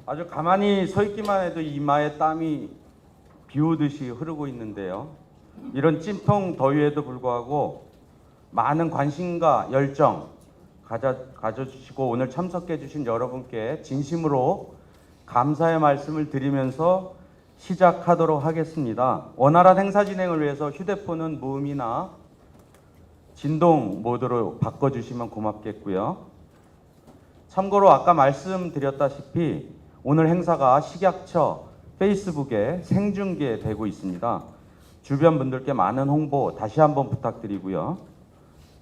아주 가만히 서 있기만 해도 이마에 땀이 비 오듯이 흐르고 있는데요. 이런 찜통 더위에도 불구하고 많은 관심과 열정 가져주시고 오늘 참석해 주신 여러분께 진심으로 감사의 말씀을 드리면서 시작하도록 하겠습니다. 원활한 행사 진행을 위해서 휴대폰은 무음이나 진동 모드로 바꿔주시면 고맙겠고요. 참고로 아까 말씀드렸다시피 오늘 행사가 식약처 페이스북에 생중계되고 있습니다. 주변 분들께 많은 홍보 다시 한번 부탁드리고요.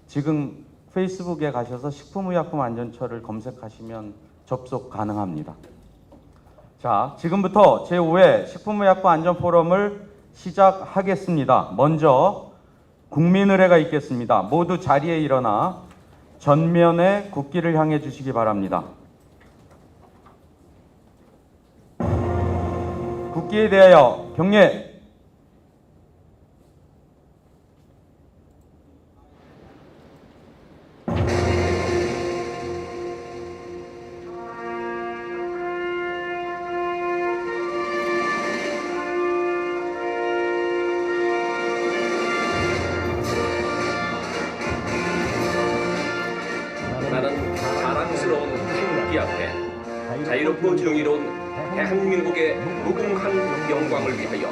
지금 페이스북에 가셔서 식품의약품안전처를 검색하시면 접속 가능합니다. 자, 지금부터 제5회 식품의약품안전포럼을 시작하겠습니다. 먼저 국민의례가 있겠습니다. 모두 자리에 일어나 전면에 국기를 향해 주시기 바랍니다. 국기에 대하여 경례. 나는 자랑스러운 한국기 앞에 자유롭고 정의로운 대한민국의 무궁한 영광을 위하여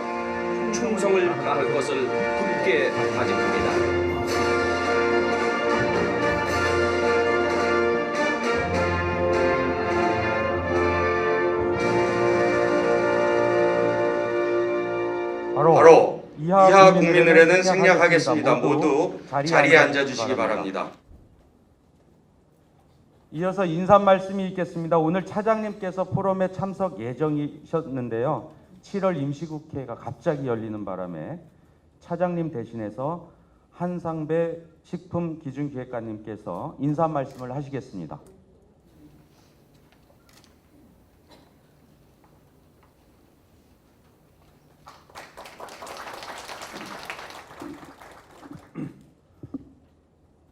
충성을 다할 것을 굳게 다짐합니다. 바로 이하 국민의례는 생략하겠습니다. 모두 자리에 앉아주시기 바랍니다. 이어서 인사 말씀이 있겠습니다. 오늘 차장님께서 포럼에 참석 예정이셨는데요. 7월 임시국회가 갑자기 열리는 바람에 차장님 대신해서 한상배 식품기준기획관님께서 인사 말씀을 하시겠습니다.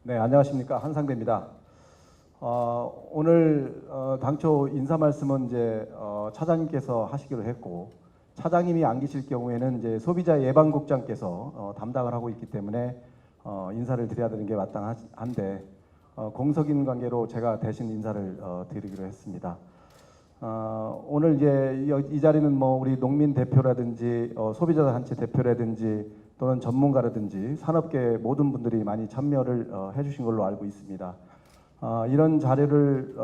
네, 안녕하십니까. 한상배입니다. 오늘 당초 인사 말씀은 이제 차장님께서 하시기로 했고, 차장님이 안 계실 경우에는 이제 소비자 예방국장께서 담당을 하고 있기 때문에 인사를 드려야 되는 게 마땅한데, 공석인 관계로 제가 대신 인사를 드리기로 했습니다. 오늘 이제 이 자리는 뭐 우리 농민 대표라든지 소비자 단체 대표라든지 또는 전문가라든지 산업계 모든 분들이 많이 참여를 해주신 걸로 알고 있습니다. 이런 자리를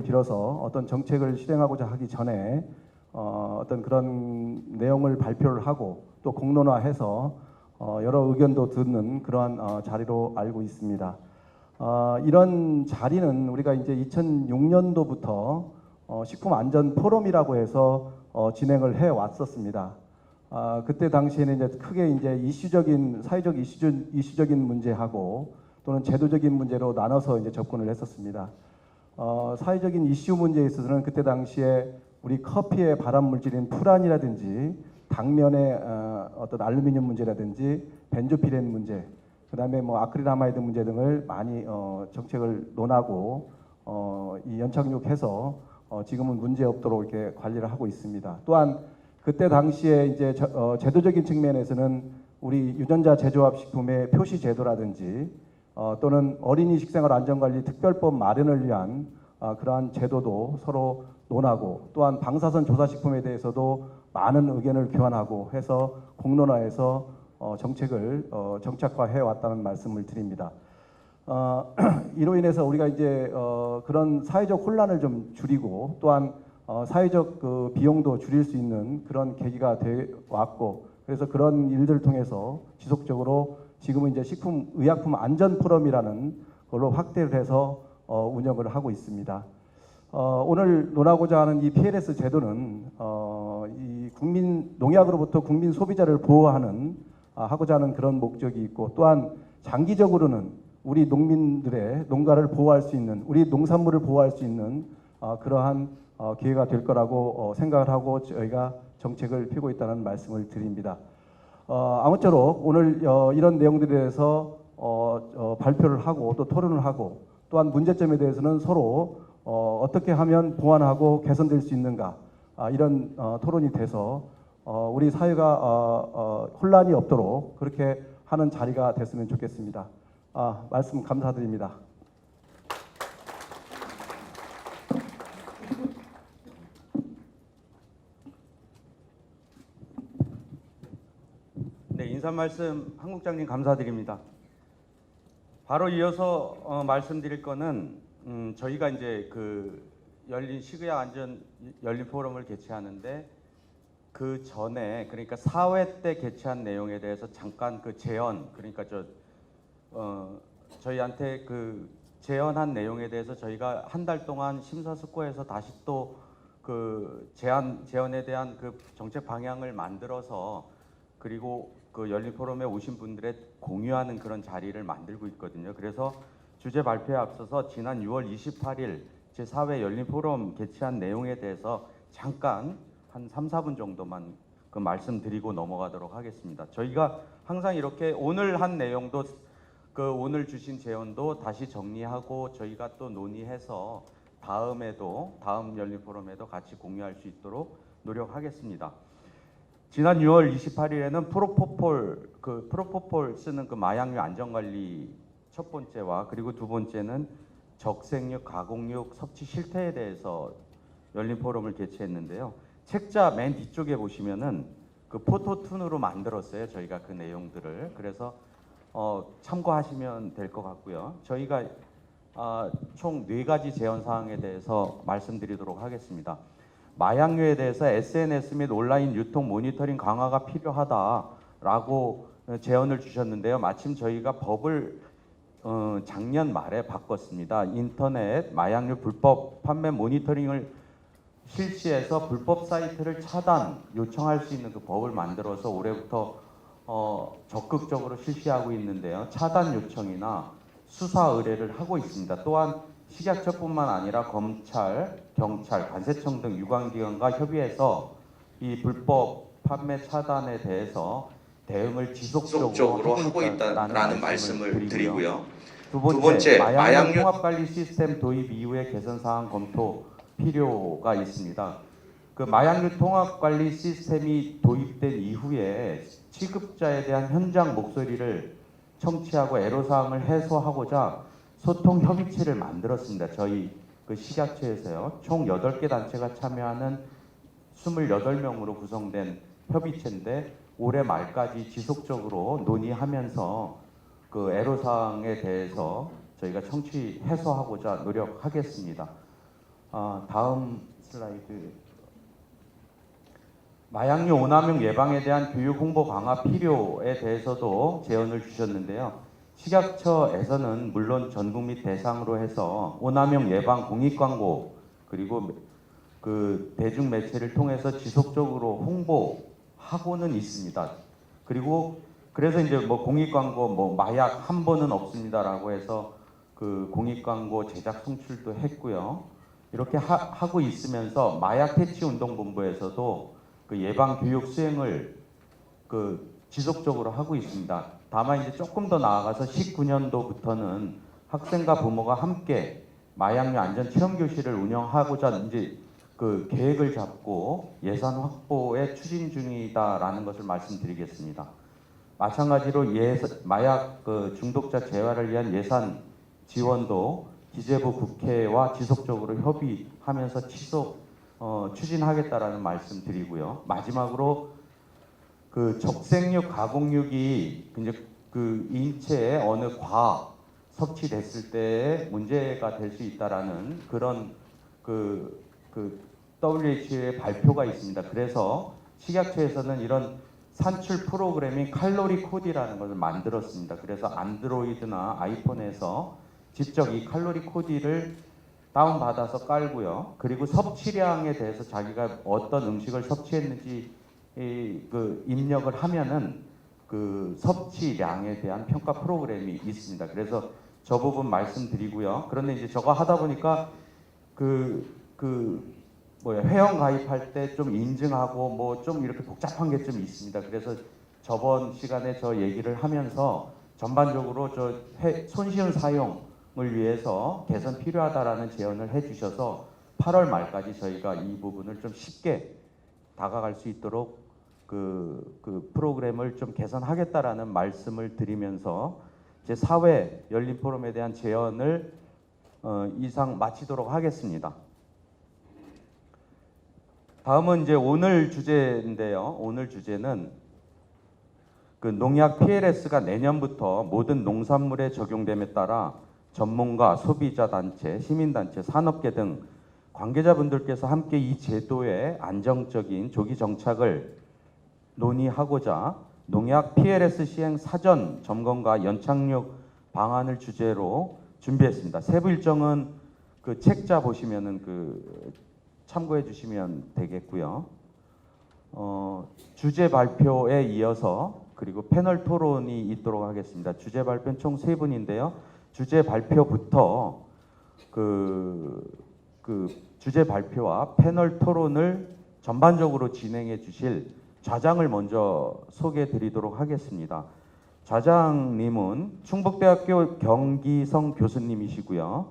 빌어서 어떤 정책을 실행하고자 하기 전에 어떤 그런 내용을 발표를 하고 또 공론화해서 여러 의견도 듣는 그러한 자리로 알고 있습니다. 이런 자리는 우리가 이제 2006년도부터 식품안전 포럼이라고 해서 진행을 해 왔었습니다. 그때 당시에는 이제 크게 이제 사회적 이슈적인 문제하고 또는 제도적인 문제로 나눠서 이제 접근을 했었습니다. 사회적인 이슈 문제에 있어서는 그때 당시에 우리 커피의 발암 물질인 푸란이라든지 당면의 어떤 알루미늄 문제라든지 벤조피렌 문제, 그다음에 뭐 아크릴아마이드 문제 등을 많이 정책을 논하고 이 연착륙해서 지금은 문제 없도록 이렇게 관리를 하고 있습니다. 또한 그때 당시에 이제 제도적인 측면에서는 우리 유전자 제조합 식품의 표시 제도라든지 또는 어린이 식생활 안전관리 특별법 마련을 위한 그러한 제도도 서로 논하고, 또한 방사선 조사식품에 대해서도 많은 의견을 교환하고 해서 공론화해서 정책을 정착화해 왔다는 말씀을 드립니다. 이로 인해서 우리가 이제 그런 사회적 혼란을 좀 줄이고 또한 사회적 그 비용도 줄일 수 있는 그런 계기가 돼 왔고, 그래서 그런 일들을 통해서 지속적으로 지금은 이제 식품의약품 안전포럼이라는 걸로 확대를 해서 운영을 하고 있습니다. 오늘 논하고자 하는 이 PLS 제도는 이 농약으로부터 국민 소비자를 보호하는 하고자 하는 그런 목적이 있고, 또한 장기적으로는 우리 농민들의 농가를 보호할 수 있는, 우리 농산물을 보호할 수 있는 그러한 기회가 될 거라고 생각을 하고 저희가 정책을 펴고 있다는 말씀을 드립니다. 아무쪼록 오늘 이런 내용들에 대해서 발표를 하고 또 토론을 하고, 또한 문제점에 대해서는 서로 어떻게 하면 보완하고 개선될 수 있는가, 이런 토론이 돼서 우리 사회가 혼란이 없도록 그렇게 하는 자리가 됐으면 좋겠습니다. 말씀 감사드립니다. 네, 인사 말씀 한 국장님 감사드립니다. 바로 이어서 말씀드릴 거는 저희가 이제 그 열린 시그야 안전 열린 포럼을 개최하는데 그 전에 그러니까 4회 때 개최한 내용에 대해서 잠깐 그 재연 그러니까 저희한테 그 재연한 내용에 대해서 저희가 한 달 동안 심사숙고해서 다시 또 그 재연에 대한 그 정책 방향을 만들어서 그리고 그 열린 포럼에 오신 분들의 공유하는 그런 자리를 만들고 있거든요. 그래서 주제 발표에 앞서서 지난 6월 28일 제4회 열린 포럼 개최한 내용에 대해서 잠깐 한 3, 4분 정도만 그 말씀드리고 넘어가도록 하겠습니다. 저희가 항상 이렇게 오늘 한 내용도 그 오늘 주신 제언도 다시 정리하고 저희가 또 논의해서 다음 열린 포럼에도 같이 공유할 수 있도록 노력하겠습니다. 지난 6월 28일에는 프로포폴 쓰는 그 마약류 안전관리 첫 번째와 그리고 두 번째는 적색육, 가공육 섭취 실태에 대해서 열린 포럼을 개최했는데요. 책자 맨 뒤쪽에 보시면은 그 포토툰으로 만들었어요. 저희가 그 내용들을. 그래서 참고하시면 될 것 같고요. 저희가 총 4가지 제언 사항에 대해서 말씀드리도록 하겠습니다. 마약류에 대해서 SNS 및 온라인 유통 모니터링 강화가 필요하다라고 제언을 주셨는데요. 마침 저희가 법을 작년 말에 바꿨습니다. 인터넷 마약류 불법 판매 모니터링을 실시해서 불법 사이트를 차단 요청할 수 있는 그 법을 만들어서 올해부터 적극적으로 실시하고 있는데요. 차단 요청이나 수사 의뢰를 하고 있습니다. 또한 식약처뿐만 아니라 검찰, 경찰, 관세청 등 유관기관과 협의해서 이 불법 판매 차단에 대해서 대응을 지속적으로 하고 있다는 말씀을 드리고요. 두 번째, 마약류 통합관리 시스템 도입 이후의 개선 사항 검토 필요가 있습니다. 그 마약류 통합관리 시스템이 도입된 이후에 취급자에 대한 현장 목소리를 청취하고 애로사항을 해소하고자 소통 협의체를 만들었습니다. 저희 그 식약처에서요. 총 8개 단체가 참여하는 28명으로 구성된 협의체인데 올해 말까지 지속적으로 논의하면서 그 애로사항에 대해서 저희가 청취 해소하고자 노력하겠습니다. 다음 슬라이드. 마약류 오남용 예방에 대한 교육 홍보 강화 필요에 대해서도 제언을 주셨는데요. 식약처에서는 물론 전국 및 대상으로 해서 오남용 예방 공익 광고 그리고 그 대중 매체를 통해서 지속적으로 홍보하고는 있습니다. 그리고 그래서 이제 뭐 공익 광고 뭐 마약 한 번은 없습니다라고 해서 그 공익 광고 제작 송출도 했고요. 이렇게 하고 있으면서 마약 퇴치 운동 본부에서도 그 예방 교육 수행을 그 지속적으로 하고 있습니다. 다만 이제 조금 더 나아가서 19년도부터는 학생과 부모가 함께 마약류 안전 체험 교실을 운영하고자 이제 그 계획을 잡고 예산 확보에 추진 중이다라는 것을 말씀드리겠습니다. 마찬가지로 마약 그 중독자 재활을 위한 예산 지원도 기재부 국회와 지속적으로 협의하면서 추진하겠다라는 말씀드리고요. 마지막으로 그 적색육, 가공육이 이제 그 인체에 어느 과 섭취됐을 때 문제가 될 수 있다라는 그런 그 WHO의 발표가 있습니다. 그래서 식약처에서는 이런 산출 프로그램인 칼로리 코디라는 것을 만들었습니다. 그래서 안드로이드나 아이폰에서 직접 이 칼로리 코디를 다운받아서 깔고요. 그리고 섭취량에 대해서 자기가 어떤 음식을 섭취했는지 그 입력을 하면은 그 섭취량에 대한 평가 프로그램이 있습니다. 그래서 저 부분 말씀드리고요. 그런데 이제 저거 하다 보니까 회원 가입할 때 좀 인증하고 뭐 좀 이렇게 복잡한 게 좀 있습니다. 그래서 저번 시간에 저 얘기를 하면서 전반적으로 손쉬운 사용을 위해서 개선 필요하다라는 제언을 해주셔서 8월 말까지 저희가 이 부분을 좀 쉽게 다가갈 수 있도록 그 프로그램을 좀 개선하겠다라는 말씀을 드리면서 제 4회 열린 포럼에 대한 제언을 이상 마치도록 하겠습니다. 다음은 이제 오늘 주제인데요. 오늘 주제는 그 농약 PLS가 내년부터 모든 농산물에 적용됨에 따라 전문가, 소비자 단체, 시민단체, 산업계 등 관계자분들께서 함께 이 제도의 안정적인 조기 정착을 논의하고자 농약 PLS 시행 사전 점검과 연착륙 방안을 주제로 준비했습니다. 세부 일정은 그 책자 보시면은 참고해 주시면 되겠고요. 주제 발표에 이어서 그리고 패널 토론이 있도록 하겠습니다. 주제 발표는 총 3분인데요. 주제 발표부터 주제 발표와 패널 토론을 전반적으로 진행해 주실 좌장을 먼저 소개해 드리도록 하겠습니다. 좌장님은 충북대학교 경기성 교수님이시고요.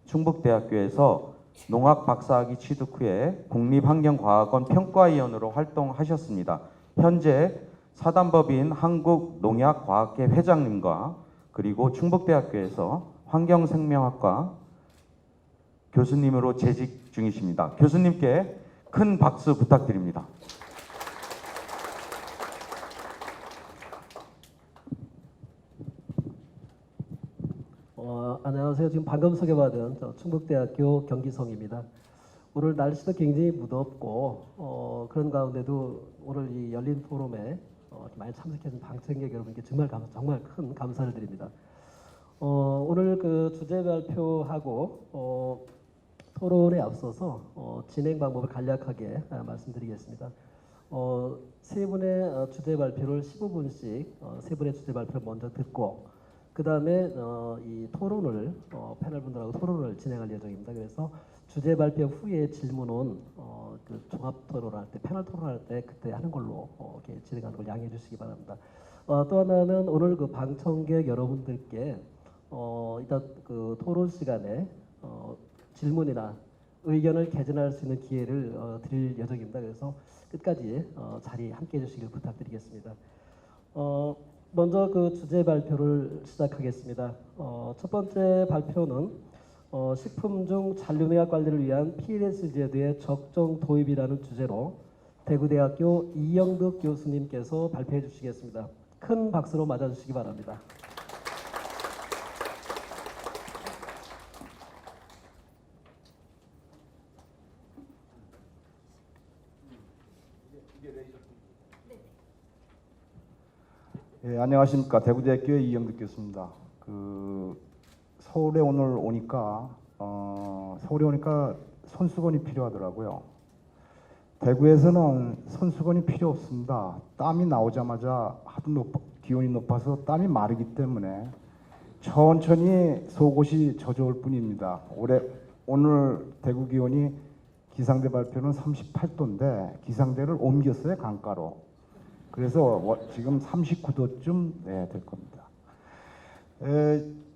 충북대학교에서 농학 박사학위 취득 후에 국립환경과학원 평가위원으로 활동하셨습니다. 현재 사단법인 한국농약과학회 회장님과 그리고 충북대학교에서 환경생명학과 교수님으로 재직 중이십니다. 교수님께 큰 박수 부탁드립니다. 안녕하세요. 지금 방금 소개받은 충북대학교 경기성입니다. 오늘 날씨도 굉장히 무덥고 그런 가운데도 오늘 이 열린 포럼에 많이 참석해주신 방청객 여러분께 정말 큰 감사를 드립니다. 오늘 그 주제 발표하고 토론에 앞서서 진행 방법을 간략하게 말씀드리겠습니다. 세 분의 주제 발표를 15분씩 세 분의 주제 발표를 먼저 듣고 그 다음에 이 토론을 패널 분들하고 토론을 진행할 예정입니다. 그래서 주제 발표 후에 질문은 그 종합 토론할 때 패널 토론할 때 그때 하는 걸로 이렇게 진행하는 걸 양해해 주시기 바랍니다. 또 하나는 오늘 그 방청객 여러분들께 이따 그 토론 시간에 질문이나 의견을 개진할 수 있는 기회를 드릴 예정입니다. 그래서 끝까지 자리 함께해 주시길 부탁드리겠습니다. 먼저 그 주제 발표를 시작하겠습니다. 첫 번째 발표는 식품 중 잔류농약 관리를 위한 PLS 제도의 적정 도입이라는 주제로 대구대학교 이영득 교수님께서 발표해 주시겠습니다. 큰 박수로 맞아주시기 바랍니다. 예, 안녕하십니까. 대구대학교의 이영득 교수입니다. 서울에 오늘 오니까 손수건이 필요하더라고요. 대구에서는 손수건이 필요 없습니다. 땀이 나오자마자 기온이 높아서 땀이 마르기 때문에 천천히 속옷이 젖어올 뿐입니다. 오늘 대구 기온이 기상대 발표는 38도인데 기상대를 옮겼어요, 강가로. 그래서 지금 39도쯤 될 겁니다.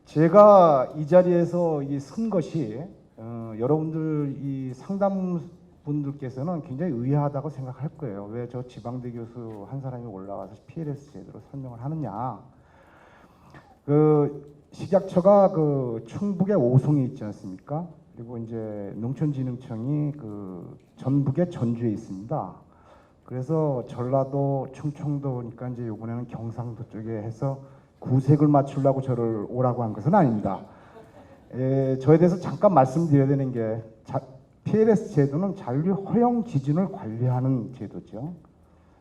제가 이 자리에서 선 것이 여러분들 이 상담분들께서는 굉장히 의아하다고 생각할 거예요. 왜 저 지방대 교수 한 사람이 올라와서 PLS 제대로 설명을 하느냐. 식약처가 충북에 오송에 있지 않습니까? 그리고 이제 농촌진흥청이 전북의 전주에 있습니다. 그래서 전라도, 충청도니까 이제 이번에는 경상도 쪽에 해서 구색을 맞추려고 저를 오라고 한 것은 아닙니다. 저에 대해서 잠깐 말씀드려야 되는 게 PLS 제도는 잔류 허용 기준을 관리하는 제도죠.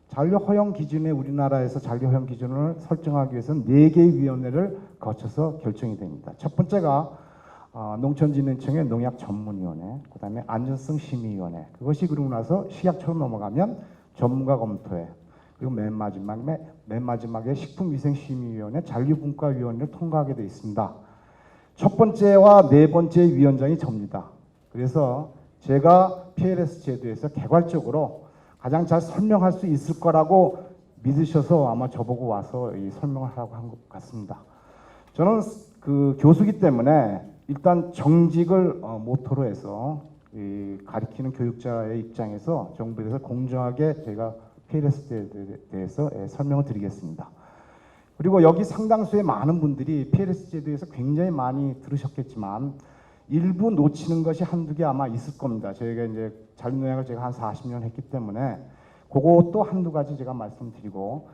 잔류 허용 기준에 우리나라에서 잔류 허용 기준을 설정하기 위해서는 4개의 위원회를 거쳐서 결정이 됩니다. 첫 번째가 농촌진흥청의 농약전문위원회, 그 다음에 안전성심의위원회, 그것이 그러고 나서 식약처로 넘어가면 전문가 검토회, 그리고 맨 마지막에 식품위생심의위원회 잔류분과위원회를 통과하게 되어 있습니다. 첫 번째와 네 번째 위원장이 접니다. 그래서 제가 PLS 제도에서 개괄적으로 가장 잘 설명할 수 있을 거라고 믿으셔서 아마 저보고 와서 이 설명을 하라고 한 것 같습니다. 저는 교수기 때문에 일단 정직을 모토로 해서 가리키는 교육자의 입장에서 정부에 대해서 공정하게 저희가 PLS에 대해서 설명을 드리겠습니다. 그리고 여기 상당수의 많은 분들이 PLS 제도에서 굉장히 많이 들으셨겠지만 일부 놓치는 것이 한두 개 아마 있을 겁니다. 저희가 이제 자료노약을 제가 한 40년 했기 때문에 그것도 한두 가지 제가 말씀드리고,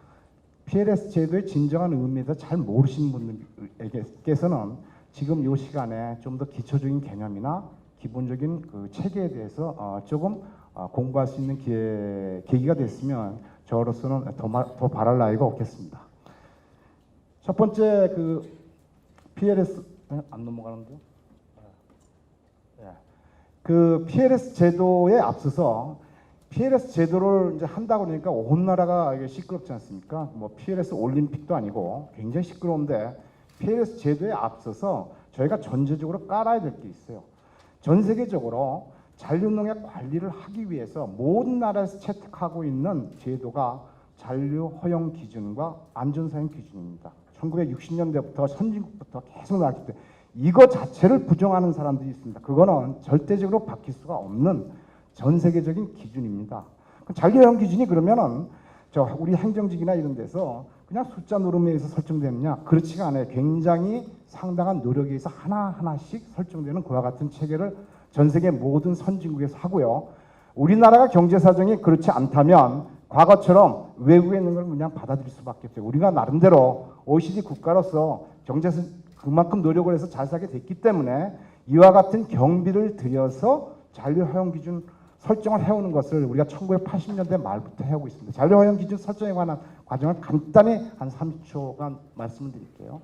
PLS 제도의 진정한 의미에 대해서 잘 모르시는 분들께서는 지금 이 시간에 좀 더 기초적인 개념이나 기본적인 그 체계에 대해서 조금 공부할 수 있는 계기가 됐으면 저로서는 더 바랄 나위가 없겠습니다. 첫 번째 그 PLS 안 넘어가는데요. 그 PLS 제도에 앞서서 PLS 제도를 이제 한다고 그러니까 온 나라가 이게 시끄럽지 않습니까? 뭐 PLS 올림픽도 아니고 굉장히 시끄러운데, PLS 제도에 앞서서 저희가 전제적으로 깔아야 될 게 있어요. 전 세계적으로 잔류농약 관리를 하기 위해서 모든 나라에서 채택하고 있는 제도가 잔류 허용 기준과 안전사용 기준입니다. 1960년대부터 선진국부터 계속 나왔기 때문에 이거 자체를 부정하는 사람들이 있습니다. 그거는 절대적으로 바뀔 수가 없는 전 세계적인 기준입니다. 잔류허용 기준이 그러면은 우리 행정직이나 이런 데서 그냥 숫자 노름에 의해서 설정되느냐? 그렇지가 않아요. 굉장히 상당한 노력에 의해서 하나하나씩 설정되는 그와 같은 체계를 전 세계 모든 선진국에서 하고요. 우리나라가 경제 사정이 그렇지 않다면 과거처럼 외국에 있는 걸 그냥 받아들일 수밖에 없어요. 우리가 나름대로 OECD 국가로서 경제에서 그만큼 노력을 해서 잘 살게 됐기 때문에 이와 같은 경비를 들여서 잔류 허용 기준 설정을 해오는 것을 우리가 1980년대 말부터 해오고 있습니다. 잔류 허용 기준 설정에 관한 과정을 간단히 한 30초간 말씀을 드릴게요.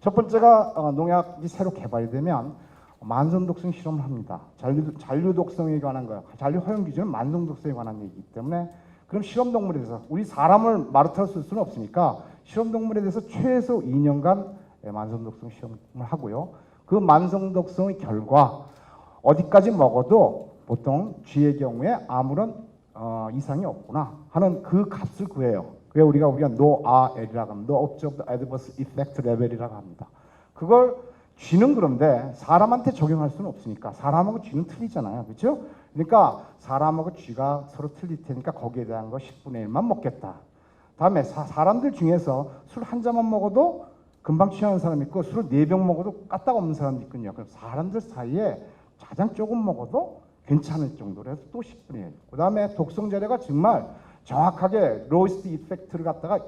첫 번째가 농약이 새로 개발이 되면 만성 독성 실험을 합니다. 잔류 독성에 관한 거예요. 잔류 허용 기준은 만성 독성에 관한 얘기이기 때문에, 그럼 실험 동물에 대해서 우리 사람을 마루타로 쓸 수는 없으니까 실험 동물에 대해서 최소 2년간 만성 독성 실험을 하고요. 그 만성 독성의 결과 어디까지 먹어도 보통 쥐의 경우에 아무런 이상이 없구나 하는 그 값을 구해요. 그게 우리가 NOAL이라고 합니다. No Observed Adverse Effect Level이라고 합니다. 그걸 쥐는 그런데 사람한테 적용할 수는 없으니까, 사람하고 쥐는 틀리잖아요. 그렇죠? 그러니까 사람하고 쥐가 서로 틀릴 테니까 거기에 대한 거 10분의 1만 먹겠다. 다음에 사람들 중에서 술 한 잔만 먹어도 금방 취하는 사람이 있고 술을 4병 먹어도 까딱 없는 사람도 있거든요. 그럼 사람들 사이에 가장 조금 먹어도 괜찮을 정도로 해서 또 10분의 1. 그 다음에 독성 자료가 정말 정확하게 로이스트 이펙트를 갖다가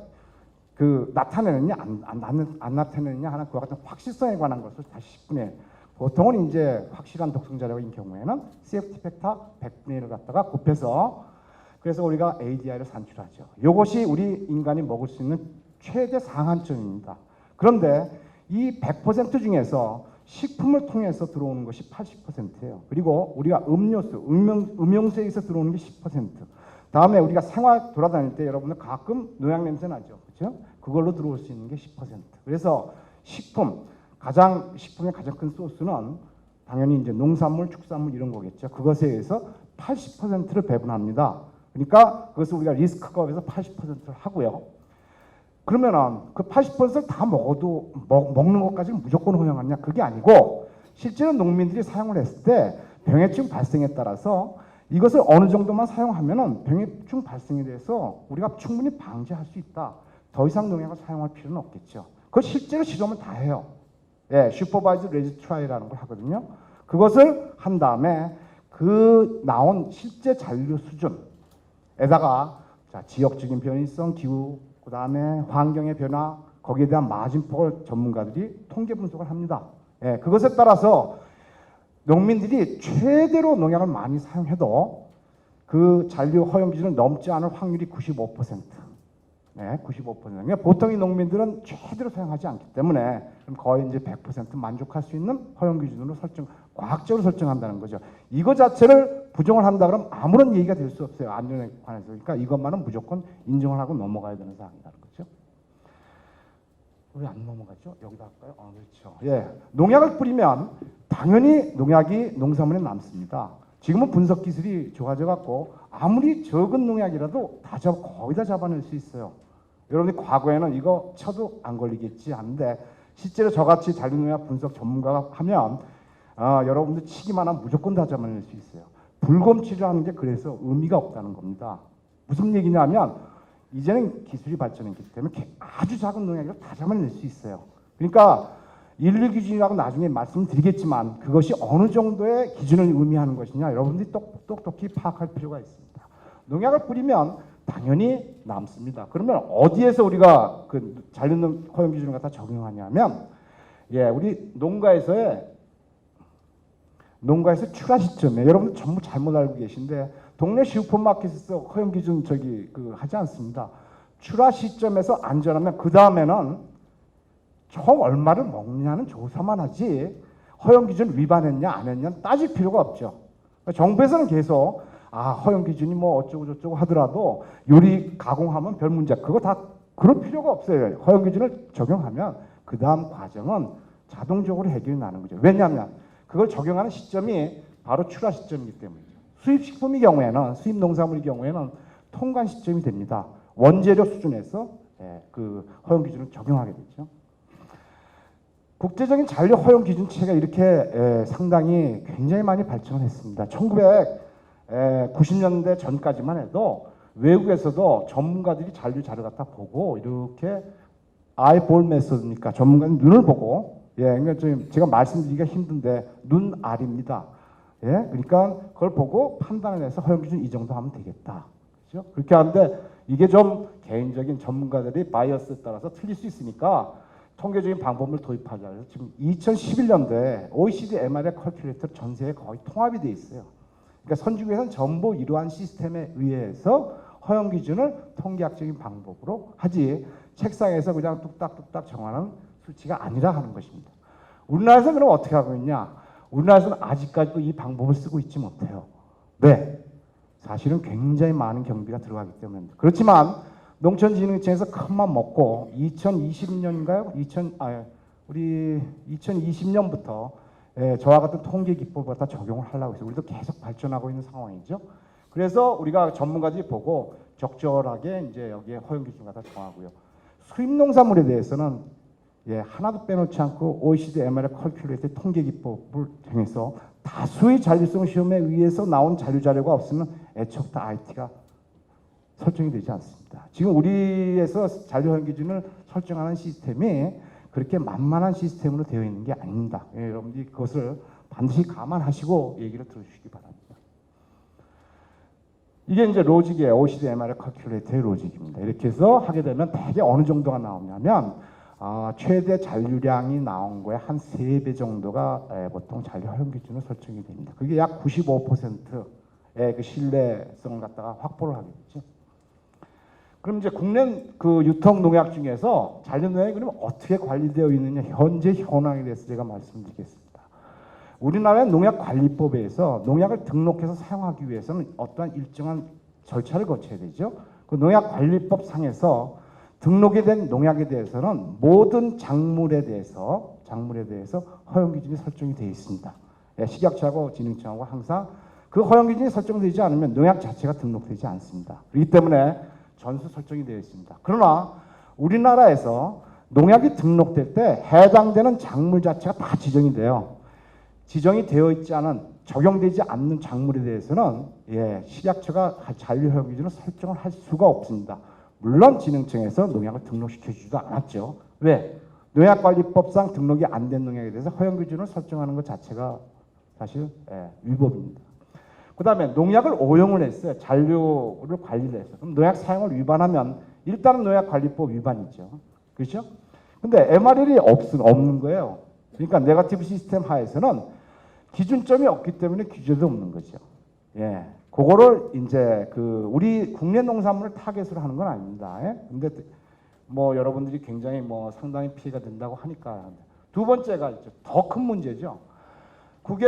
나타내느냐 안 나타내느냐 하는 그와 같은 확실성에 관한 것을 다시 10분의 1. 보통은 이제 확실한 독성 자료인 경우에는 CFT 팩터 100분의 1을 갖다가 곱해서, 그래서 우리가 ADI를 산출하죠. 이것이 우리 인간이 먹을 수 있는 최대 상한점입니다. 그런데 이 100% 중에서 식품을 통해서 들어오는 것이 80%예요. 그리고 우리가 음료수, 음용수에 의해서 들어오는 게 10%. 다음에 우리가 생활 돌아다닐 때 여러분들 가끔 농약 냄새 나죠. 그렇죠? 그걸로 들어올 수 있는 게 10%. 그래서 식품의 가장 큰 소스는 당연히 이제 농산물, 축산물 이런 거겠죠. 그것에 의해서 80%를 배분합니다. 그러니까 그것을 우리가 리스크업에서 80%를 하고요. 그러면은 그 80%를 다 먹어도 먹는 것까지는 무조건 허용하냐? 그게 아니고, 실제로 농민들이 사용을 했을 때 병해충 발생에 따라서 이것을 어느 정도만 사용하면은 병해충 발생에 대해서 우리가 충분히 방지할 수 있다. 더 이상 농약을 사용할 필요는 없겠죠. 그걸 실제로 실험을 다 해요. 슈퍼바이즈 레지 트라이라는 걸 하거든요. 그것을 한 다음에 그 나온 실제 잔류 수준에다가 지역적인 변이성, 기후, 그 다음에 환경의 변화, 거기에 대한 마진폭을 전문가들이 통계 분석을 합니다. 그것에 따라서 농민들이 최대로 농약을 많이 사용해도 그 잔류 허용 기준을 넘지 않을 확률이 95%. 95%. 그러니까 보통의 농민들은 최대로 사용하지 않기 때문에 거의 이제 100% 만족할 수 있는 허용 기준으로 과학적으로 설정한다는 거죠. 이거 자체를 부정을 한다 그러면 아무런 얘기가 될 수 없어요. 안전에 관해서. 그러니까 이것만은 무조건 인정을 하고 넘어가야 되는 사항이라는 거죠. 왜 안 넘어가죠? 여기다 할까요? 그렇죠. 농약을 뿌리면 당연히 농약이 농산물에 남습니다. 지금은 분석 기술이 좋아져 갖고 아무리 적은 농약이라도 거의 다 잡아낼 수 있어요. 여러분이 과거에는 이거 쳐도 안 걸리겠지 하는데, 실제로 저같이 잔류농약 분석 전문가가 하면 여러분들 치기만 하면 무조건 다 잡아낼 수 있어요. 불검치를 하는 게 그래서 의미가 없다는 겁니다. 무슨 얘기냐면 이제는 기술이 발전했기 때문에 아주 작은 농약을 다 잡아낼 수 있어요. 그러니까 일일 기준이라고 나중에 말씀드리겠지만 그것이 어느 정도의 기준을 의미하는 것이냐 여러분들이 똑똑히 파악할 필요가 있습니다. 농약을 뿌리면 당연히 남습니다. 그러면 어디에서 우리가 그 잔류 허용 기준을 갖다 적용하냐면 우리 농가에서 출하 시점에 여러분들 전부 잘못 알고 계신데 동네 슈퍼마켓에서 허용 기준 하지 않습니다. 출하 시점에서 안전하면 그 다음에는 총 얼마를 먹느냐는 조사만 하지 허용 기준 위반했냐 안 했냐 따질 필요가 없죠. 정부에서는 계속 허용 기준이 뭐 어쩌고 저쩌고 하더라도 요리 가공하면 별 문제 그거 다 그럴 필요가 없어요. 허용 기준을 적용하면 그 다음 과정은 자동적으로 해결이 나는 거죠. 왜냐하면 그걸 적용하는 시점이 바로 출하 시점이기 때문이죠. 수입식품의 경우에는 수입 농산물의 경우에는 통관 시점이 됩니다. 원재료 수준에서 그 허용 기준을 적용하게 되죠. 국제적인 잔류 허용 기준 체계가 이렇게 상당히 굉장히 많이 발전을 했습니다. 1990년대 전까지만 해도 외국에서도 전문가들이 잔류 자료 갖다 보고 이렇게 아이볼 메소드니까 전문가는 눈을 보고 그러니까 제가 말씀드리기가 힘든데 눈알입니다. 그러니까 그걸 보고 판단을 해서 허용 기준 이 정도 하면 되겠다. 그렇죠? 그렇게 하는데 이게 좀 개인적인 전문가들이 바이어스에 따라서 틀릴 수 있으니까 통계적인 방법을 도입하자. 그래서 지금 2011년도에 OECD MR의 컬큘레이터 전 세계에 거의 통합이 돼 있어요. 그러니까 선진국에서는 전부 이러한 시스템에 의해서 허용 기준을 통계학적인 방법으로 하지 책상에서 그냥 뚝딱뚝딱 정하는 수치가 아니라 하는 것입니다. 우리나라에서는 그럼 어떻게 하고 있냐? 우리나라에서는 아직까지도 이 방법을 쓰고 있지 못해요. 네, 사실은 굉장히 많은 경비가 들어가기 때문입니다. 그렇지만 농촌진흥청에서 큰맘 먹고 2020년인가요? 우리 2020년부터 저와 같은 통계 기법을 갖다 적용을 하려고 해서 우리도 계속 발전하고 있는 상황이죠. 그래서 우리가 전문가들이 보고 적절하게 이제 여기에 허용 기준 갖다 정하고요. 수입 농산물에 대해서는 하나도 빼놓지 않고 OECD MR의 컬큘레이터 통계 기법을 통해서 다수의 잔류성 시험에 의해서 나온 잔류 자료가 없으면 애초부터 IT가 설정이 되지 않습니다. 지금 우리에서 잔류 허용 기준을 설정하는 시스템이 그렇게 만만한 시스템으로 되어 있는 게 아닙니다. 여러분들이 그것을 반드시 감안하시고 얘기를 들어주시기 바랍니다. 이게 이제 로직이에요. OECD MR의 컬큘레이터의 로직입니다. 이렇게 해서 하게 되면 대개 어느 정도가 나오냐면 최대 잔류량이 나온 거에 한 3배 정도가 보통 잔류 허용 기준으로 설정이 됩니다. 그게 약 95%의 그 신뢰성을 갖다가 확보를 하게 되죠. 그럼 이제 국내 그 유통 농약 중에서 잔류 농약이 그러면 어떻게 관리되어 있느냐 현재 현황에 대해서 제가 말씀드리겠습니다. 우리나라의 농약관리법에서 농약을 등록해서 사용하기 위해서는 어떠한 일정한 절차를 거쳐야 되죠. 그 농약관리법 상에서 등록이 된 농약에 대해서는 모든 작물에 대해서 허용 기준이 설정이 되어 있습니다. 식약처하고 진흥청하고 항상 그 허용 기준이 설정되지 않으면 농약 자체가 등록되지 않습니다. 그렇기 때문에 전수 설정이 되어 있습니다. 그러나 우리나라에서 농약이 등록될 때 해당되는 작물 자체가 다 지정이 돼요. 지정이 되어 있지 않은 적용되지 않는 작물에 대해서는 식약처가 잔류 허용 기준을 설정을 할 수가 없습니다. 물론 진흥청에서 농약을 등록시켜 주지도 않았죠. 왜? 농약관리법상 등록이 안 된 농약에 대해서 허용 기준을 설정하는 것 자체가 사실 위법입니다. 그 다음에 농약을 오용을 했어요. 잔류를 관리를 했어요. 그럼 농약 사용을 위반하면 일단은 농약관리법 위반이죠. 그렇죠? 근데 MRL이 없는 거예요. 그러니까 네거티브 시스템 하에서는 기준점이 없기 때문에 규제도 없는 거죠. 그거를 이제 그 우리 국내 농산물을 타겟으로 하는 건 아닙니다. 근데 뭐 여러분들이 굉장히 뭐 상당히 피해가 된다고 하니까. 두 번째가 있죠. 더 큰 문제죠. 그게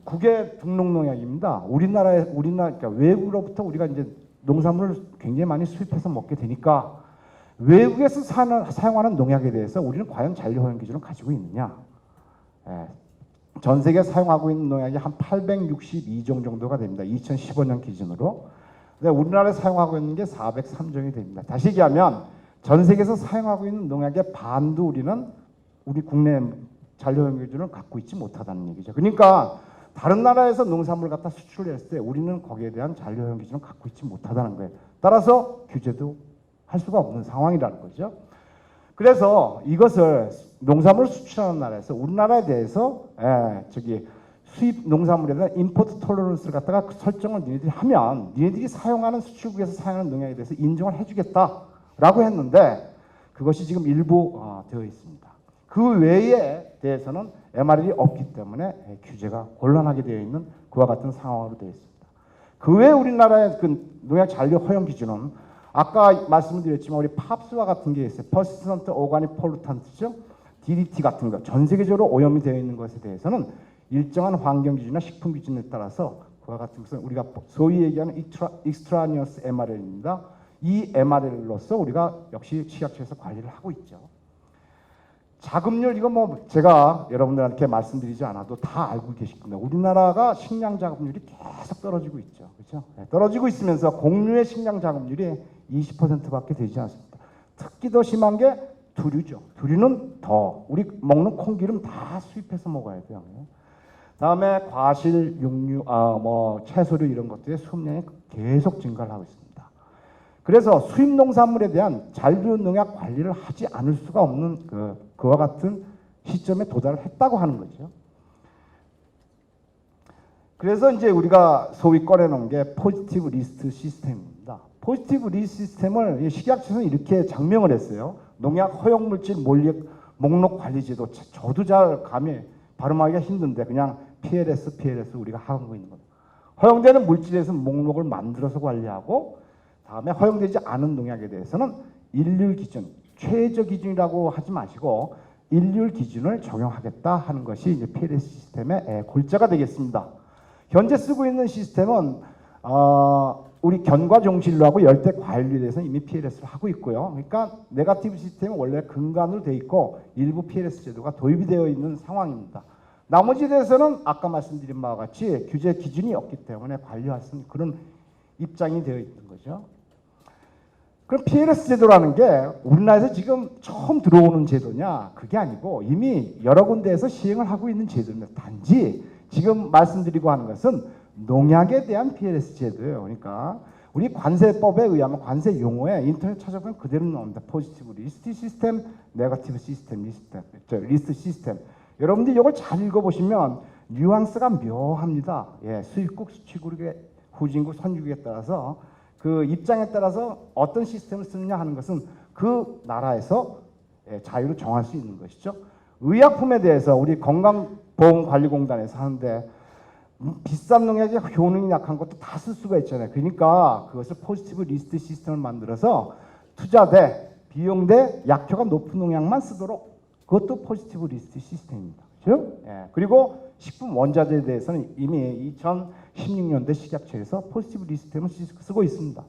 국외 등록 농약입니다. 우리나라 그러니까 외국으로부터 우리가 이제 농산물을 굉장히 많이 수입해서 먹게 되니까 외국에서 사용하는 농약에 대해서 우리는 과연 잔류 허용 기준을 가지고 있느냐? 전 세계 사용하고 있는 농약이 한 862종 정도가 됩니다. 2015년 기준으로. 근데 우리나라에 사용하고 있는 게 403종이 됩니다. 다시 얘기하면 전 세계에서 사용하고 있는 농약의 반도 우리 국내 잔류 허용 기준을 갖고 있지 못하다는 얘기죠. 그러니까 다른 나라에서 농산물 갖다 수출을 했을 때 우리는 거기에 대한 잔류 허용 기준을 갖고 있지 못하다는 거예요. 따라서 규제도 할 수가 없는 상황이라는 거죠. 그래서 이것을 농산물 수출하는 나라에서 우리나라에 대해서 수입 농산물에 대한 임포트 톨러런스를 갖다가 설정을 니네들이 하면 니네들이 사용하는 수출국에서 사용하는 농약에 대해서 인정을 해주겠다라고 했는데 그것이 지금 일부 되어 있습니다. 그 외에 대해서는 MRL이 없기 때문에 규제가 곤란하게 되어 있는 그와 같은 상황으로 되어 있습니다. 그 외에 우리나라의 그 농약 잔류 허용 기준은 아까 말씀드렸지만 우리 팝스와 같은 게 있어요. Persistent Organic Pollutants죠. DDT 같은 거 전 세계적으로 오염이 되어 있는 것에 대해서는 일정한 환경 기준이나 식품 기준에 따라서 그와 같은 것은 우리가 소위 얘기하는 extraneous MRL입니다. 이 MRL로서 우리가 역시 식약처에서 관리를 하고 있죠. 자급률 이거 뭐 제가 여러분들한테 말씀드리지 않아도 다 알고 계실 겁니다. 우리나라가 식량 자급률이 계속 떨어지고 있죠. 그렇죠? 떨어지고 있으면서 공유의 식량 자급률이 20%밖에 되지 않습니다. 특히 더 심한 게 두류죠. 두류는 더 우리 먹는 콩기름 다 수입해서 먹어야 돼요. 다음에 과실, 육류, 채소류 이런 것들의 수입량이 계속 증가를 하고 있습니다. 그래서 수입 농산물에 대한 잔류 농약 관리를 하지 않을 수가 없는 그와 같은 시점에 도달을 했다고 하는 거죠. 그래서 이제 우리가 소위 꺼내놓은 게 포지티브 리스트 시스템입니다. 포지티브 리스트 시스템을 식약처에서는 이렇게 장명을 했어요. 농약 허용 물질 목록 관리 제도. 저도 잘 감히 발음하기가 힘든데 그냥 PLS 우리가 하고 있는 겁니다. 허용되는 물질에서 목록을 만들어서 관리하고 다음에 허용되지 않은 농약에 대해서는 일률 기준, 최저 기준이라고 하지 마시고 일률 기준을 적용하겠다 하는 것이 이제 PLS 시스템의 골자가 되겠습니다. 현재 쓰고 있는 시스템은 우리 견과종실로하고 열대 과일류에 대해서는 이미 PLS를 하고 있고요. 그러니까 네거티브 시스템은 원래 근간으로 되어 있고 일부 PLS 제도가 도입이 되어 있는 상황입니다. 나머지에 대해서는 아까 말씀드린 바와 같이 규제 기준이 없기 때문에 관리할 수 있는 그런 입장이 되어 있는 거죠. 그럼 PLS 제도라는 게 우리나라에서 지금 처음 들어오는 제도냐? 그게 아니고 이미 여러 군데에서 시행을 하고 있는 제도입니다. 단지 지금 말씀드리고 하는 것은 농약에 대한 PLS 제도예요. 그러니까 우리 관세법에 의하면 관세 용어에 인터넷 찾아보면 그대로 나옵니다. 포지티브 리스트 시스템, 네거티브 시스템, 리스트 시스템. 여러분들이 이걸 잘 읽어보시면 뉘앙스가 묘합니다. 수입국, 수출국의 후진국, 선진국에 따라서 그 입장에 따라서 어떤 시스템을 쓰느냐 하는 것은 그 나라에서 자유로 정할 수 있는 것이죠. 의약품에 대해서 우리 건강보험관리공단에서 하는데 비싼 농약이 효능이 약한 것도 다 쓸 수가 있잖아요. 그러니까 그것을 포지티브 리스트 시스템을 만들어서 투자대, 비용대, 약효가 높은 농약만 쓰도록 그것도 포지티브 리스트 시스템입니다. 그렇죠? 그리고 식품 원자재에 대해서는 이미 2016년대 식약처에서 포지티브 리스템을 쓰고 있습니다.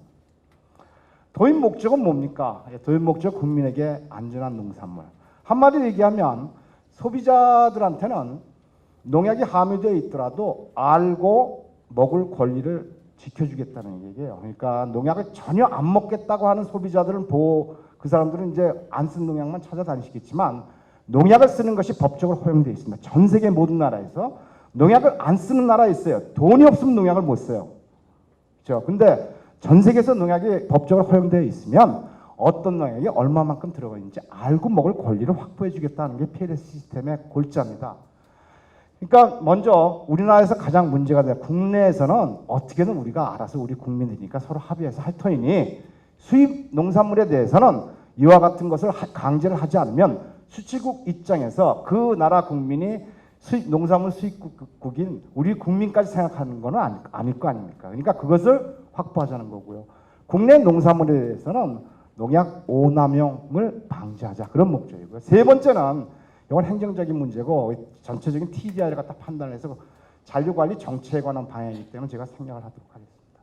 도입 목적은 뭡니까? 도입 목적 국민에게 안전한 농산물. 한마디로 얘기하면 소비자들한테는 농약이 함유되어 있더라도 알고 먹을 권리를 지켜주겠다는 얘기예요. 그러니까 농약을 전혀 안 먹겠다고 하는 소비자들은 그 사람들은 이제 안 쓴 농약만 찾아다니시겠지만 농약을 쓰는 것이 법적으로 허용되어 있습니다. 전 세계 모든 나라에서 농약을 안 쓰는 나라 있어요. 돈이 없으면 농약을 못 써요. 그렇죠? 근데 전 세계에서 농약이 법적으로 허용되어 있으면 어떤 농약이 얼마만큼 들어가 있는지 알고 먹을 권리를 확보해 주겠다는 게 PLS 시스템의 골자입니다. 그러니까 먼저 우리나라에서 가장 문제가 돼요. 국내에서는 어떻게든 우리가 알아서 우리 국민이니까 서로 합의해서 할 터이니 수입 농산물에 대해서는 이와 같은 것을 강제를 하지 않으면 수출국 입장에서 그 나라 국민이 농산물 수입국인 우리 국민까지 생각하는 건 아닐 거 아닙니까? 그러니까 그것을 확보하자는 거고요. 국내 농산물에 대해서는 농약 오남용을 방지하자 그런 목적이고요. 세 번째는 이건 행정적인 문제고 전체적인 TDI를 갖다 판단해서 잔류관리 정책에 관한 방향이기 때문에 제가 생략을 하도록 하겠습니다.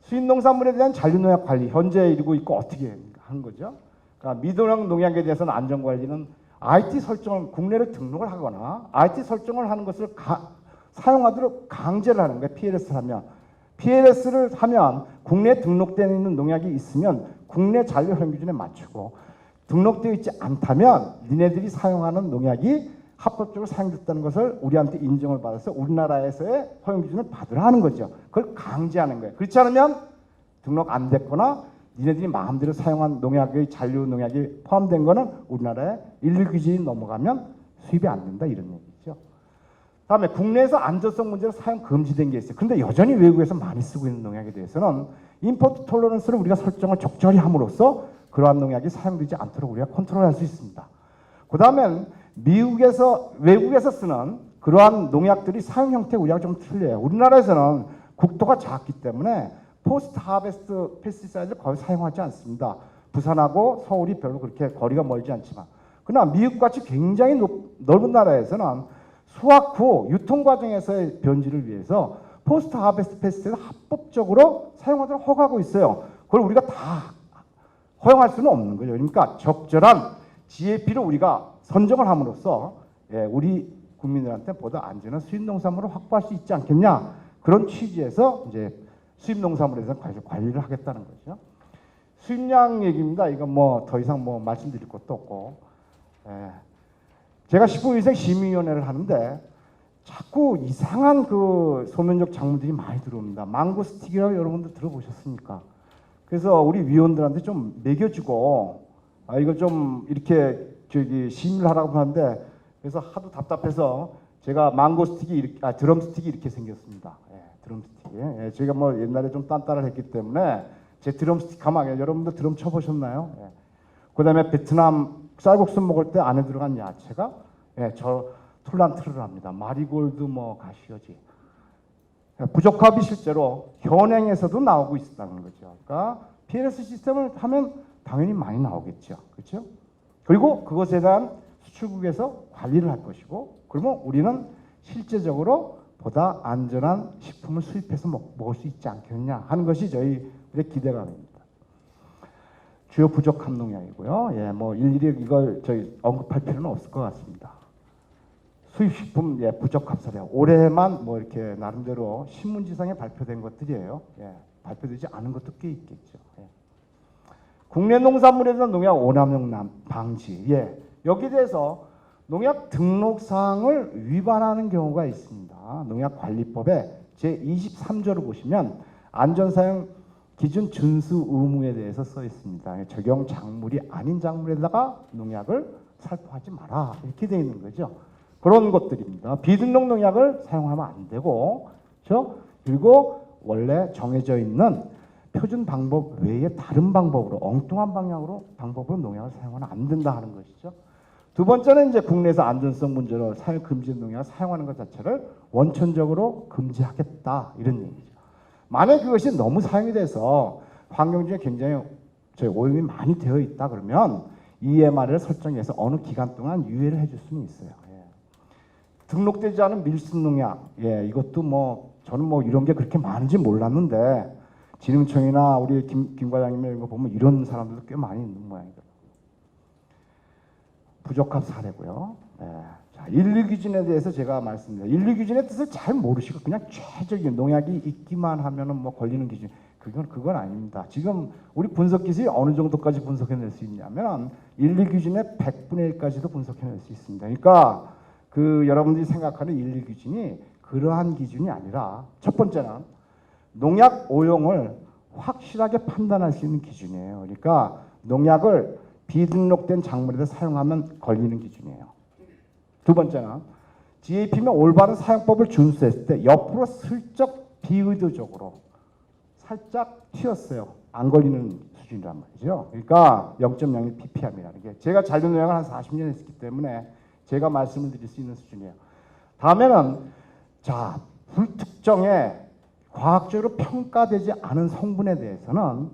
수입 농산물에 대한 잔류농약 관리 현재 이루고 있고 어떻게 하는 거죠? 그러니까 미도령 농약에 대해서는 안전관리는 IT 설정을 국내를 등록을 하거나 IT 설정을 하는 것을 사용하도록 강제를 하는 거예요. PLS를 하면 국내에 등록되어 있는 농약이 있으면 국내 잔류 허용 기준에 맞추고 등록되어 있지 않다면 니네들이 사용하는 농약이 합법적으로 사용됐다는 것을 우리한테 인정을 받아서 우리나라에서의 허용 기준을 받으라 하는 거죠. 그걸 강제하는 거예요. 그렇지 않으면 등록 안 됐거나 니네들이 마음대로 사용한 농약의 잔류 농약이 포함된 거는 우리나라에 일류 기준이 넘어가면 수입이 안 된다 이런 얘기죠. 다음에 국내에서 안전성 문제로 사용 금지된 게 있어요. 그런데 여전히 외국에서 많이 쓰고 있는 농약에 대해서는 임포트 톨러런스를 우리가 설정을 적절히 함으로써 그러한 농약이 사용되지 않도록 우리가 컨트롤할 수 있습니다. 그 다음엔 외국에서 쓰는 그러한 농약들이 사용 형태가 우리하고 좀 틀려요. 우리나라에서는 국토가 작기 때문에 포스트 하베스트 페스티사이드를 거의 사용하지 않습니다. 부산하고 서울이 별로 그렇게 거리가 멀지 않지만, 그러나 미국같이 굉장히 넓은 나라에서는 수확 후 유통 과정에서의 변질을 위해서 포스트 하베스트 페스티사이드를 합법적으로 사용하도록 허가하고 있어요. 그걸 우리가 다 허용할 수는 없는 거죠. 그러니까 적절한 GAP를 우리가 선정을 함으로써 우리 국민들한테 보다 안전한 수입 농산물을 확보할 수 있지 않겠냐, 그런 취지에서 이제 수입 농산물에 대해서 관리를 하겠다는 거죠. 수입량 얘기입니다. 이거 뭐 더 이상 뭐 말씀드릴 것도 없고, 제가 15인생 심의위원회를 하는데 자꾸 이상한 그 소면적 작물들이 많이 들어옵니다. 망고스틱이라고 여러분들 들어보셨습니까? 그래서 우리 위원들한테 좀 먹여주고 이걸 좀 이렇게 심의를 하라고 하는데, 그래서 하도 답답해서 제가 망고스틱이 드럼스틱이 이렇게 생겼습니다. 드럼스틱이. 제가 뭐 옛날에 좀 딴따를 했기 때문에 제 드럼스틱 하면 여러분들 드럼 쳐보셨나요? 그다음에 베트남 쌀국수 먹을 때 안에 들어간 야채가 저 툴란트를 합니다. 마리골드 뭐 가시오지. 부적합이 실제로 현행에서도 나오고 있다는 거죠. 그러니까 PLS 시스템을 하면 당연히 많이 나오겠죠. 그렇죠? 그리고 그것에 대한 수출국에서 관리를 할 것이고, 그러면 우리는 실제적으로 보다 안전한 식품을 수입해서 먹을 수 있지 않겠냐 하는 것이 저희의 기대감입니다. 주요 부족함 농약이고요. 뭐 일일이 이걸 저희 언급할 필요는 없을 것 같습니다. 수입식품 부적합 사례 올해만 뭐 이렇게 나름대로 신문지상에 발표된 것들이에요. 발표되지 않은 것도 꽤 있겠죠. 국내 농산물에 대한 농약 오남용 방지. 여기에 대해서 농약 등록사항을 위반하는 경우가 있습니다. 농약관리법에 제23조를 보시면 안전사용 기준 준수 의무에 대해서 써 있습니다. 적용 작물이 아닌 작물에다가 농약을 살포하지 마라 이렇게 되어 있는 거죠. 그런 것들입니다. 비등록 농약을 사용하면 안 되고, 그렇죠? 그리고 원래 정해져 있는 표준 방법 외에 다른 방법으로 엉뚱한 방법으로 농약을 사용하면 안 된다 하는 것이죠. 두 번째는 이제 국내에서 안전성 문제로 사용 금지 농약을 사용하는 것 자체를 원천적으로 금지하겠다 이런 얘기죠. 만약 그것이 너무 사용이 돼서 환경중에 굉장히 오염이 많이 되어 있다 그러면 EMR을 설정해서 어느 기간 동안 유예를 해줄 수는 있어요. 등록되지 않은 밀순 농약, 이것도 뭐 저는 뭐 이런 게 그렇게 많은지 몰랐는데 진흥청이나 우리 김 과장님 이런 거 보면 이런 사람들도 꽤 많이 있는 모양이더라고요. 부적합 사례고요. 자, 인류 기준에 대해서 제가 말씀드립니다. 인류 기준의 뜻을 잘 모르시고 그냥 최적인 농약이 있기만 하면은 뭐 걸리는 기준, 그건 아닙니다. 지금 우리 분석 기술이 어느 정도까지 분석해낼 수 있냐면 인류 기준의 100분의 1까지도 분석해낼 수 있습니다. 그러니까 여러분들이 생각하는 인류 기준이 그러한 기준이 아니라, 첫 번째는 농약 오용을 확실하게 판단할 수 있는 기준이에요. 그러니까 농약을 비등록된 작물에다 사용하면 걸리는 기준이에요. 두 번째는 GAP면 올바른 사용법을 준수했을 때 옆으로 슬쩍 비의도적으로 살짝 튀었어요. 안 걸리는 수준이란 말이죠. 그러니까 0.01 ppm이라는 게, 제가 잔류 농약을 한 40년 했기 때문에 제가 말씀을 드릴 수 있는 수준이에요. 다음에는 자, 불특정의 과학적으로 평가되지 않은 성분에 대해서는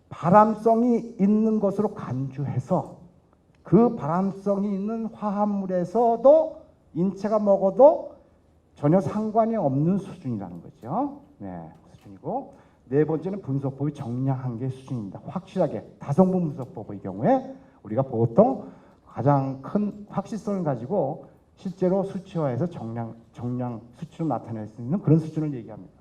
발암성이 있는 것으로 간주해서 그 발암성이 있는 화합물에서도 인체가 먹어도 전혀 상관이 없는 수준이라는 거죠. 수준이고, 네 번째는 분석법의 정량 한계 수준입니다. 확실하게 다성분 분석법의 경우에 우리가 보통 가장 큰 확실성을 가지고 실제로 수치화해서 정량 수치로 나타낼 수 있는 그런 수준을 얘기합니다.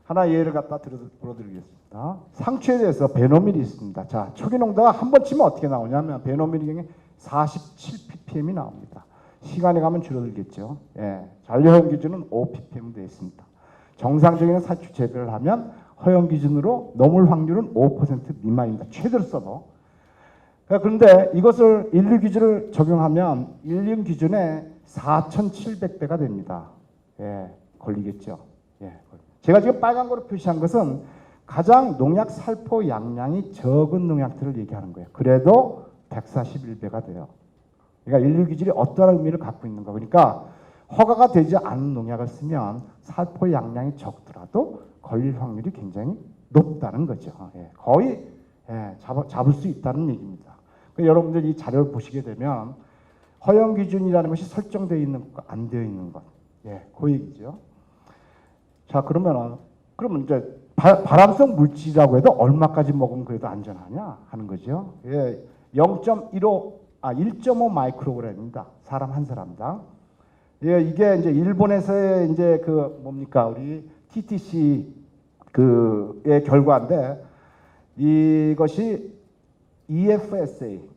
하나 예를 갖다 들어드리겠습니다. 상추에 대해서 베노밀이 있습니다. 자, 초기 농도가 한 번 치면 어떻게 나오냐면 베노밀이 경우에 47 ppm이 나옵니다. 시간이 가면 줄어들겠죠. 예, 잔류 허용 기준은 5ppm 되어 있습니다. 정상적인 사출 재배를 하면 허용 기준으로 넘을 확률은 5% 미만입니다. 최대로 써도. 그런데 이것을 인류 기준을 적용하면 인류 기준에 4,700배가 됩니다. 예, 걸리겠죠. 예, 제가 지금 빨간 거로 표시한 것은 가장 농약 살포 양량이 적은 농약들을 얘기하는 거예요. 그래도 141배가 돼요. 그러니까 인류 기준이 어떠한 의미를 갖고 있는가. 그러니까 허가가 되지 않은 농약을 쓰면 살포 양량이 적더라도 걸릴 확률이 굉장히 높다는 거죠. 예, 거의 잡을 수 있다는 얘기입니다. 그러니까 여러분들 이 자료를 보시게 되면 허용 기준이라는 것이 설정되어 있는 것과 안 되어 있는 것, 그 얘기죠. 자, 그러면 이제 발암성 물질이라고 해도 얼마까지 먹으면 그래도 안전하냐 하는 거죠. 1.5 마이크로그램입니다. 사람 한 사람당. 이게 이제 일본에서의 이제 우리 TTC 의 결과인데 이것이 EFSA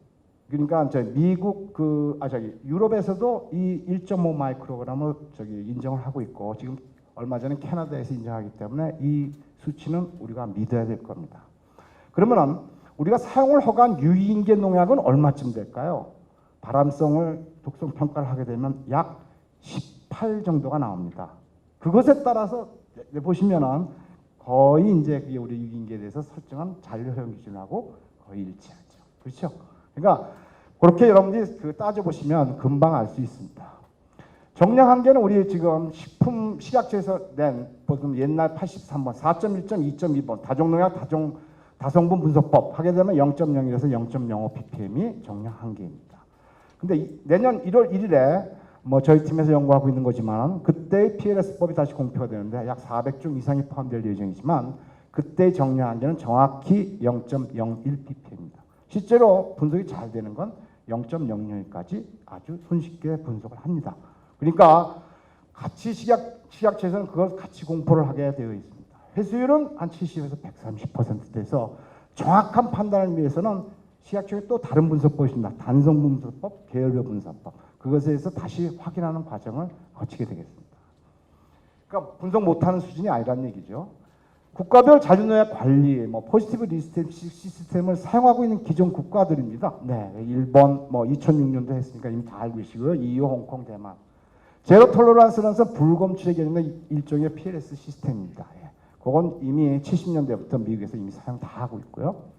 그러니까 미국 유럽에서도 이 1.5 마이크로그램을 인정을 하고 있고 지금 얼마 전에 캐나다에서 인정하기 때문에 이 수치는 우리가 믿어야 될 겁니다. 그러면은 우리가 사용을 허가한 유인계 농약은 얼마쯤 될까요? 발암성을 독성 평가를 하게 되면 약 18 정도가 나옵니다. 그것에 따라서 보시면은 거의 이제 우리 유인계에 대해서 설정한 잔류 허용 기준하고 거의 일치하죠. 그렇죠? 그러니까 그렇게 여러분들이 따져 보시면 금방 알 수 있습니다. 정량 한계는 우리 지금 식약처에서 낸 보통 옛날 83번, 4.1점, 2.2번 다종농약 다성분 분석법 하게 되면 0.01에서 0.05 ppm이 정량 한계입니다. 근데 내년 1월 1일에 저희 팀에서 연구하고 있는 거지만 그때 PLS법이 다시 공표가 되는데 약 400종 이상이 포함될 예정이지만 그때 정량 한계는 정확히 0.01 ppm입니다. 실제로 분석이 잘 되는 건 0.00까지 아주 손쉽게 분석을 합니다. 그러니까 같이 식약처에서는 그걸 같이 공포를 하게 되어 있습니다. 회수율은 한 70에서 130% 돼서 정확한 판단을 위해서는 식약처에 또 다른 분석법이 있습니다. 단성분 분석법, 계열별 분석법. 그것에 대해서 다시 확인하는 과정을 거치게 되겠습니다. 그러니까 분석 못하는 수준이 아니라는 얘기죠. 국가별 잔류농약 관리, 포지티브 리스트 시스템을 사용하고 있는 기존 국가들입니다. 네, 일본 2006년도 했으니까 이미 다 알고 계시고요. EU, 홍콩, 대만. 제로 톨러런스는 불검출의 개념의 일종의 PLS 시스템입니다. 그건 이미 70년대부터 미국에서 이미 사용 다 하고 있고요.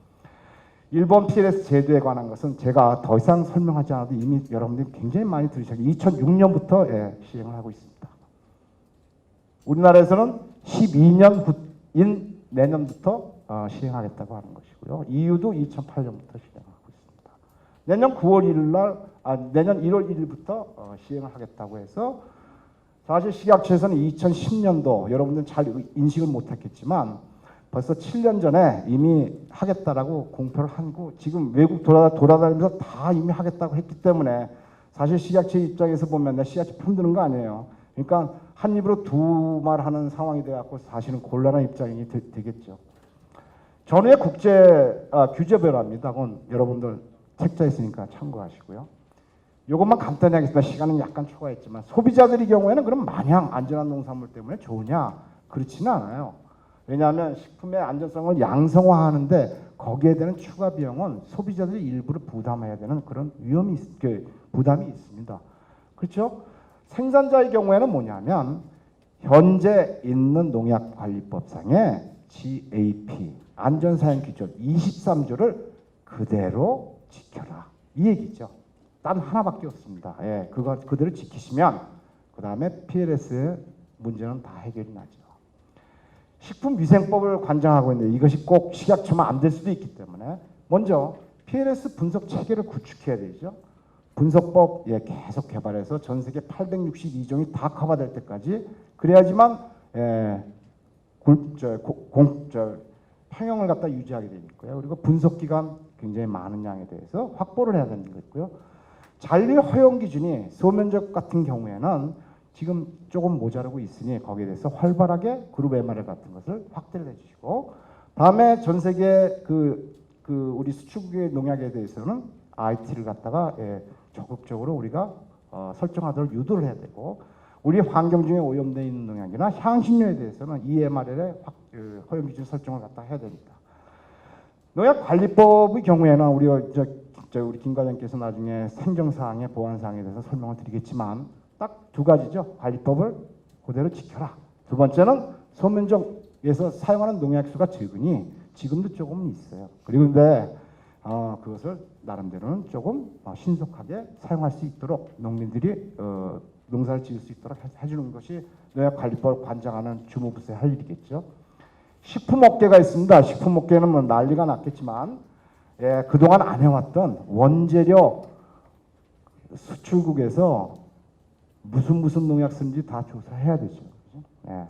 일본 PLS 제도에 관한 것은 제가 더 이상 설명하지 않아도 이미 여러분들이 굉장히 많이 들으셨고 2006년부터 시행을 하고 있습니다. 우리나라에서는 12년 후인 내년부터 시행하겠다고 하는 것이고요. EU도 2008년부터 시행하고 있습니다. 내년 1월 1일부터 시행을 하겠다고 해서 사실 식약처에서는 2010년도 여러분들 잘 인식을 못했겠지만 벌써 7년 전에 이미 하겠다라고 공표를 하고 지금 외국 돌아다니면서 다 이미 하겠다고 했기 때문에 사실 식약처 입장에서 보면 식약처 편드는 거 아니에요. 그러니까 한 입으로 두 말 하는 상황이 돼갖고 사실은 곤란한 입장이 되겠죠. 전후의 국제 규제 변화입니다. 그건 여러분들 책자에 있으니까 참고하시고요. 이것만 간단히 하겠습니다. 시간은 약간 초과했지만 소비자들의 경우에는 그럼 마냥 안전한 농산물 때문에 좋으냐? 그렇지는 않아요. 왜냐하면 식품의 안전성을 양성화하는데 거기에 대한 추가 비용은 소비자들이 일부러 부담해야 되는 그런 부담이 있습니다. 그렇죠? 생산자의 경우에는 뭐냐면 현재 있는 농약관리법상의 GAP 안전사용 기준 23조를 그대로 지켜라 이 얘기죠. 단 하나밖에 없습니다. 그거 그대로 지키시면 그 다음에 PLS의 문제는 다 해결이 나죠. 식품위생법을 관장하고 있는데 이것이 꼭 식약처만 안 될 수도 있기 때문에 먼저 PLS 분석 체계를 구축해야 되죠. 분석법 계속 개발해서 전 세계 862종이 다 커버될 때까지 그래야지만 평형을 갖다 유지하게 되니까요. 그리고 분석 기간 굉장히 많은 양에 대해서 확보를 해야 되는 거고요. 잔류 허용 기준이 소면적 같은 경우에는 지금 조금 모자라고 있으니 거기에 대해서 활발하게 그룹 MRL 같은 것을 확대를 해주시고 다음에 전 세계 우리 수출국의 농약에 대해서는 IT를 갖다가 적극적으로 우리가 설정하도록 유도를 해야 되고 우리 환경 중에 오염되어 있는 농약이나 향신료에 대해서는 EMRL의 허용 기준 설정을 갖다 해야 됩니다. 농약관리법의 경우에는 우리 김 과장께서 나중에 행정사항의 보완사항에 대해서 설명을 드리겠지만 딱 두 가지죠. 관리법을 그대로 지켜라. 두 번째는 소면적에서 사용하는 농약수가 적으니 지금도 조금은 있어요. 그리고 근데 그것을 나름대로는 조금 신속하게 사용할 수 있도록 농민들이 농사를 지을 수 있도록 해주는 것이 농약관리법을 관장하는 주무부서의 할 일이겠죠. 식품업계가 있습니다. 식품업계는 뭐 난리가 났겠지만 그동안 안 해왔던 원재료 수출국에서 무슨 농약 쓰는지 다 조사해야 되죠.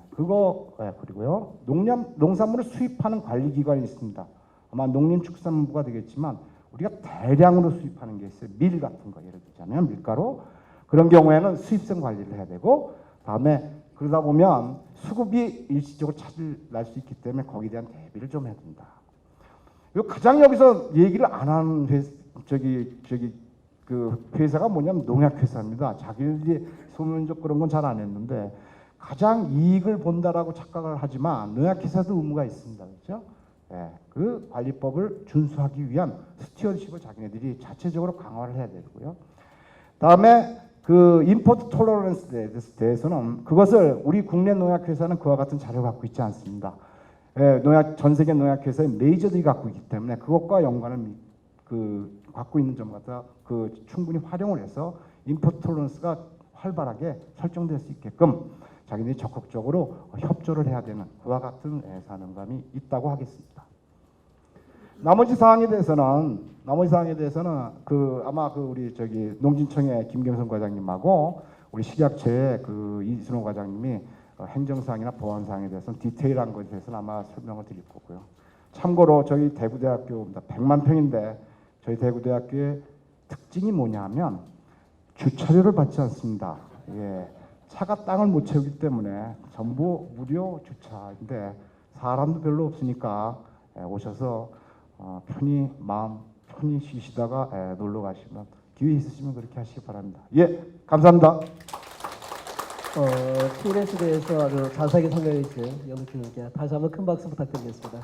그리고요. 농산물을 수입하는 관리기관이 있습니다. 아마 농림축산부가 되겠지만 우리가 대량으로 수입하는 게 있어요. 밀 같은 거 예를 들자면 밀가루 그런 경우에는 수입성 관리를 해야 되고 다음에 그러다 보면 수급이 일시적으로 차질 날 수 있기 때문에 거기에 대한 대비를 좀 해야 된다. 가장 여기서 얘기를 안 하는 그 회사가 뭐냐면 농약회사입니다. 자기들이 소면적 그런 건 잘 안 했는데 가장 이익을 본다라고 착각을 하지만 농약회사도 의무가 있습니다. 그렇죠? 그 관리법을 준수하기 위한 스튜어드십을 자기네들이 자체적으로 강화를 해야 되고요. 다음에 그 임포트 톨러런스에 대해서는 그것을 우리 국내 농약회사는 그와 같은 자료를 갖고 있지 않습니다. 전 세계 농약회사의 메이저들이 갖고 있기 때문에 그것과 연관을 갖고 있는 점 갖다 충분히 활용을 해서 임포트 톨러런스가 활발하게 설정될 수 있게끔 자기들이 적극적으로 협조를 해야 되는 그와 같은 사명감이 있다고 하겠습니다. 나머지 사항에 대해서는 아마 우리 농진청의 김경선 과장님하고 우리 식약처의 이순호 과장님이 행정사항이나 보안사항에 대해서는 디테일한 것에 대해서는 아마 설명을 드릴 거고요. 참고로 저희 대구대학교입니다. 100만 평인데 저희 대구대학교의 특징이 뭐냐면 주차료를 받지 않습니다. 차가 땅을 못 채우기 때문에 전부 무료 주차인데 사람도 별로 없으니까 오셔서 마음 편히 쉬시다가 놀러 가시면 기회 있으시면 그렇게 하시기 바랍니다. 감사합니다. TNS에 대해서 아주 자세하게 설명해 주신 연우 교수님께 다시 한번 큰 박수 부탁드리겠습니다.